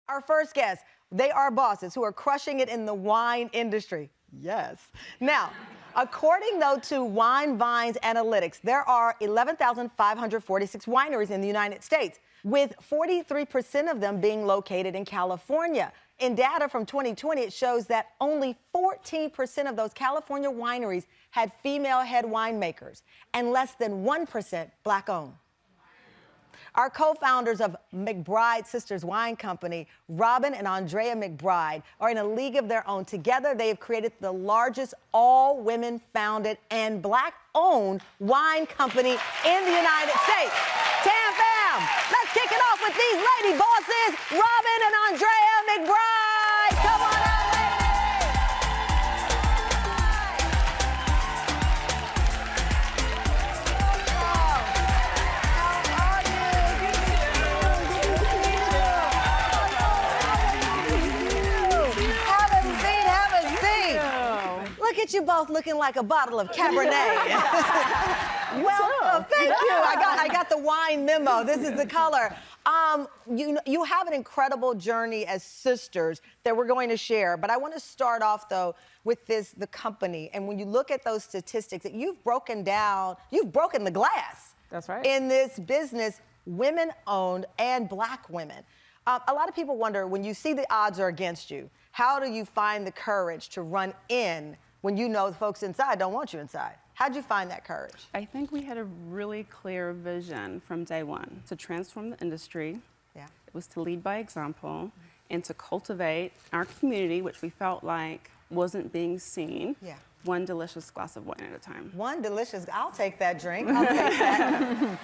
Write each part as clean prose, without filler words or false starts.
Our first guest, they are bosses who are crushing it in the wine industry. Yes. Now, according, though, to Wine Vines Analytics, there are 11,546 wineries in the United States, with 43% of them being located in California. In data from 2020, it shows that only 14% of those California wineries had female head winemakers, and less than 1% Black-owned. Our co-founders of McBride Sisters Wine Company, Robin and Andrèa McBride, are in a league of their own. Together, they have created the largest all-women-founded and Black-owned wine company in the United States. Tam Fam, let's kick it off with these lady bosses, Robin and Andrèa McBride. Come on out, Look at you both looking like a bottle of Cabernet. Welcome. Thank you. I got the wine memo. This is the color. You have an incredible journey as sisters that we're going to share, but I want to start off, though, with the company. And when you look at those statistics that you've broken the glass. That's right. In this business, women-owned and Black women. A lot of people wonder, when you see the odds are against you, how do you find the courage to run in when you know the folks inside don't want you inside? How'd you find that courage? I think we had a really clear vision from day one to transform the industry. Yeah. It was to lead by example and to cultivate our community, which we felt like wasn't being seen. Yeah. One delicious glass of wine at a time. One delicious, I'll take that drink. I'll take that.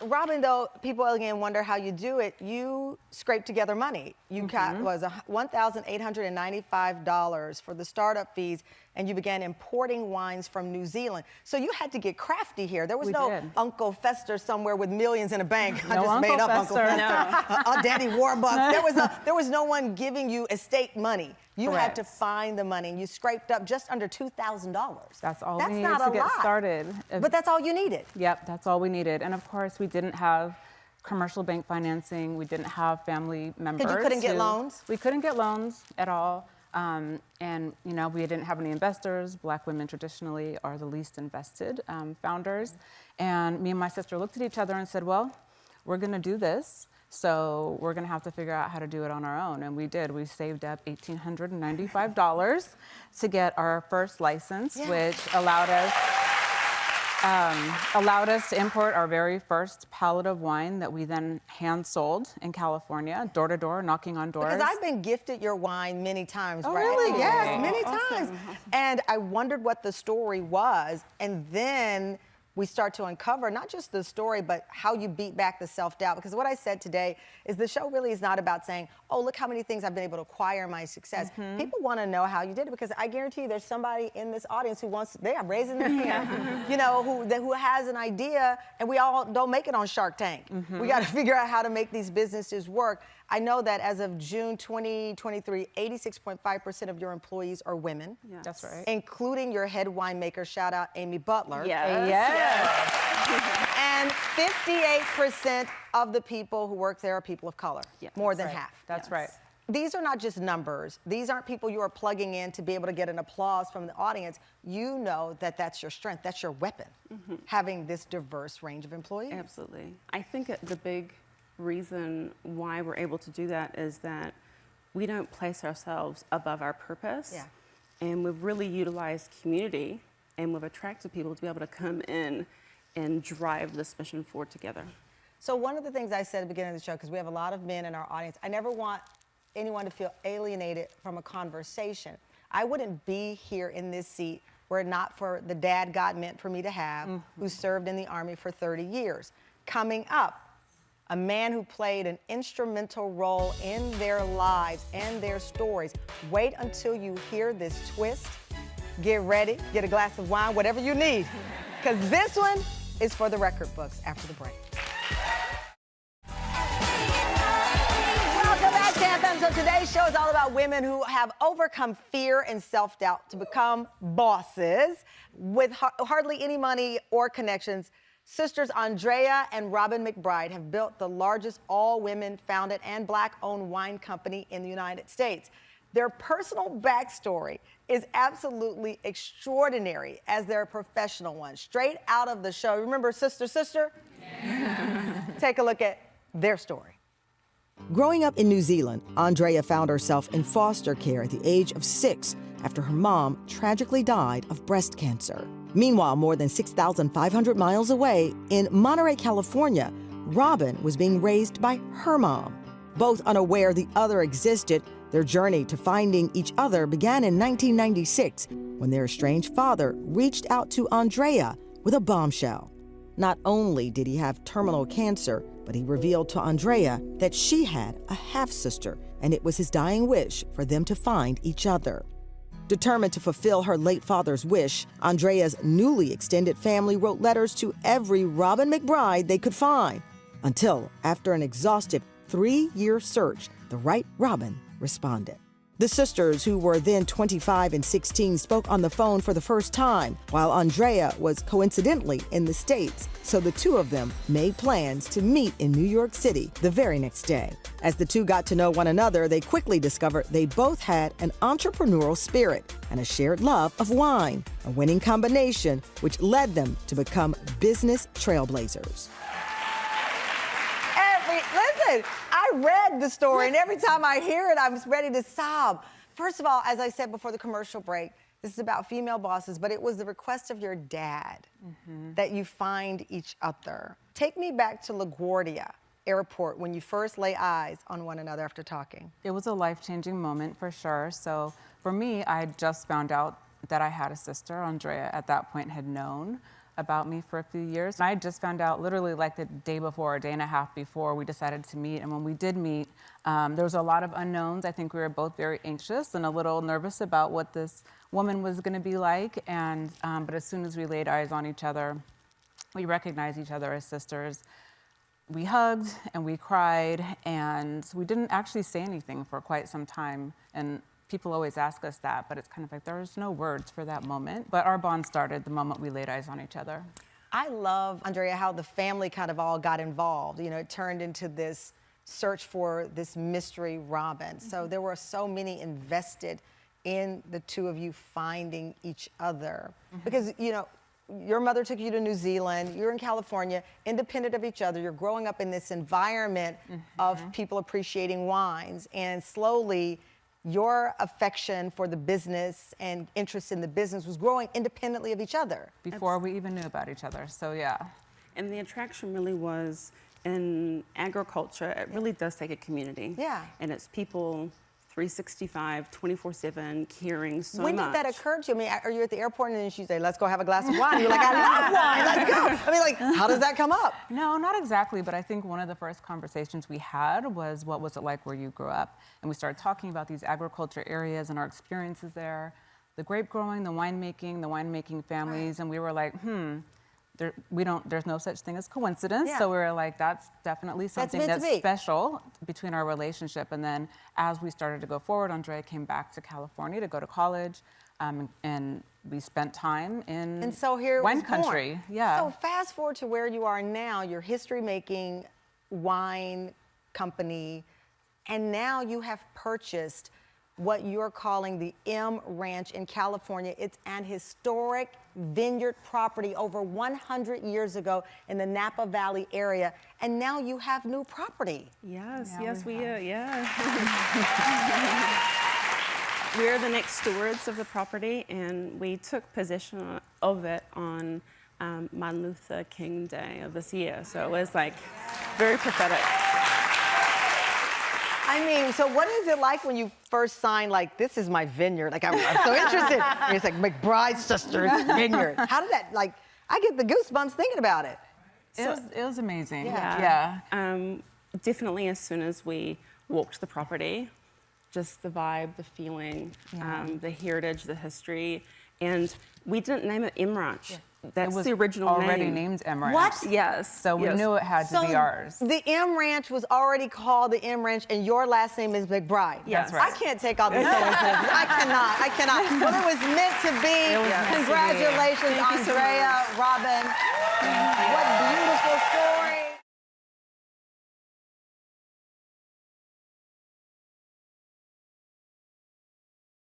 Robin, though, people again wonder how you do it. You scrape together money. You got was $1,895 for the startup fees, and you began importing wines from New Zealand. So you had to get crafty here. There was no Uncle Fester somewhere with millions in a bank. No, I just made up Uncle Fester. No. Daddy Warbucks. There was no one giving you estate money. You Correct. had to find the money, and you scraped up just under $2,000. That's all we needed to get started. But that's all you needed. Yep, that's all we needed. And of course, we didn't have commercial bank financing. We didn't have family members. Because you couldn't get loans? We couldn't get loans at all. And, you know, we didn't have any investors. Black women traditionally are the least invested founders. And me and my sister looked at each other and said, well, we're going to do this. So we're going to have to figure out how to do it on our own. And we did. We saved up $1,895 to get our first license, which allowed us to import our very first pallet of wine that we then hand sold in California, door to door, knocking on doors. Because I've been gifted your wine many times, oh, right? Really? Yes, many Awesome. times. And I wondered what the story was. And then we start to uncover not just the story, but how you beat back the self-doubt. Because what I said today is the show really is not about saying, oh, look how many things I've been able to acquire in my success. People want to know how you did it, because I guarantee you there's somebody in this audience who wants, they are raising their hand, you know, who has an idea, and we all don't make it on Shark Tank. We got to figure out how to make these businesses work. I know that as of June 2023, 86.5% of your employees are women. Yes. That's right. Including your head winemaker, shout out Amy Butler. Yes. And 58% of the people who work there are people of color. More than half. That's right. These are not just numbers. These aren't people you are plugging in to be able to get an applause from the audience. You know that that's your strength, that's your weapon, having this diverse range of employees. Absolutely. I think the big reason why we're able to do that is that we don't place ourselves above our purpose. And we've really utilized community, and we've attracted people to be able to come in and drive this mission forward together. So one of the things I said at the beginning of the show, because we have a lot of men in our audience, I never want anyone to feel alienated from a conversation. I wouldn't be here in this seat were it not for the dad God meant for me to have, who served in the Army for 30 years. Coming up, a man who played an instrumental role in their lives and their stories. Wait until you hear this twist. Get ready, get a glass of wine, whatever you need, because this one is for the record books after the break. Welcome back, Tam. So today's show is all about women who have overcome fear and self-doubt to become bosses with hardly any money or connections. Sisters Andrèa and Robin McBride have built the largest all-women founded and Black-owned wine company in the United States. Their personal backstory is absolutely extraordinary as their professional one, straight out of the show. Remember Sister, Sister? Yeah. Take a look at their story. Growing up in New Zealand, Andrèa found herself in foster care at the age of 6 after her mom tragically died of breast cancer. Meanwhile, more than 6,500 miles away in Monterey, California, Robin was being raised by her mom. Both unaware the other existed, their journey to finding each other began in 1996 when their estranged father reached out to Andrèa with a bombshell. Not only did he have terminal cancer, but he revealed to Andrèa that she had a half-sister, and it was his dying wish for them to find each other. Determined to fulfill her late father's wish, Andrea's newly extended family wrote letters to every Robin McBride they could find, until, after an exhaustive 3-year search, the right Robin responded. The sisters, who were then 25 and 16, spoke on the phone for the first time, while Andrèa was coincidentally in the States, so the two of them made plans to meet in New York City the very next day. As the two got to know one another, they quickly discovered they both had an entrepreneurial spirit and a shared love of wine, a winning combination which led them to become business trailblazers. Listen, I read the story, and every time I hear it, I'm ready to sob. First of all, as I said before the commercial break, this is about female bosses, but it was the request of your dad that you find each other. Take me back to LaGuardia Airport when you first lay eyes on one another after talking. It was a life-changing moment for sure. So for me, I had just found out that I had a sister. Andrèa at that point had known about me for a few years. And I had just found out literally like the day before, a day and a half before we decided to meet. And when we did meet, there was a lot of unknowns. I think we were both very anxious and a little nervous about what this woman was gonna be like. And but as soon as we laid eyes on each other, we recognized each other as sisters. We hugged and we cried, and we didn't actually say anything for quite some time. And people always ask us that, but it's kind of like there's no words for that moment. But our bond started the moment we laid eyes on each other. I love, Andrèa, how the family kind of all got involved. You know, it turned into this search for this mystery Robin. So there were so many invested in the two of you finding each other. Because, you know, your mother took you to New Zealand, you're in California, independent of each other, you're growing up in this environment of people appreciating wines, and slowly your affection for the business and interest in the business was growing independently of each other. Before we even knew about each other, so yeah. And the attraction really was in agriculture, it really does take a community. Yeah. And it's people 365, 24/7, caring so much. When did that occur to you? I mean, are you at the airport and then she say, let's go have a glass of wine? You're like, I love wine, let's go. I mean, like, how does that come up? No, not exactly, but I think one of the first conversations we had was, what was it like where you grew up? And we started talking about these agriculture areas and our experiences there, the grape growing, the winemaking families, and we were like, there's no such thing as coincidence. Yeah. So we were like, that's definitely something that's meant to be. special between our relationship. And then as we started to go forward, Andrèa came back to California to go to college, and we spent time in And so here it wine was born. country. Yeah. So fast forward to where you are now, your history-making wine company, and now you have purchased what you're calling the M Ranch in California. It's an historic vineyard property over 100 years ago in the Napa Valley area, and now you have new property. Yes, Yeah, yes, we we are, yeah. We're the next stewards of the property, and we took possession of it on Martin Luther King Day of this year. So it was like very prophetic. I mean, so what is it like when you first signed, like, this is my vineyard? Like, I'm so interested. And it's like McBride Sisters vineyard. How did that, like, I get the goosebumps thinking about it. It was amazing. Yeah. Definitely as soon as we walked the property, just the vibe, the feeling, the heritage, the history. And we didn't name it M Ranch. That's It was the original already name. named M Ranch. What? Yes. So we knew it had to be ours. The M Ranch was already called the M Ranch, and your last name is McBride. Yes. That's right. I can't take all the coincidences. I cannot. Well, it was meant to be. It was meant to be. Congratulations, Thank you so Andrèa, Robin. What beautiful stories.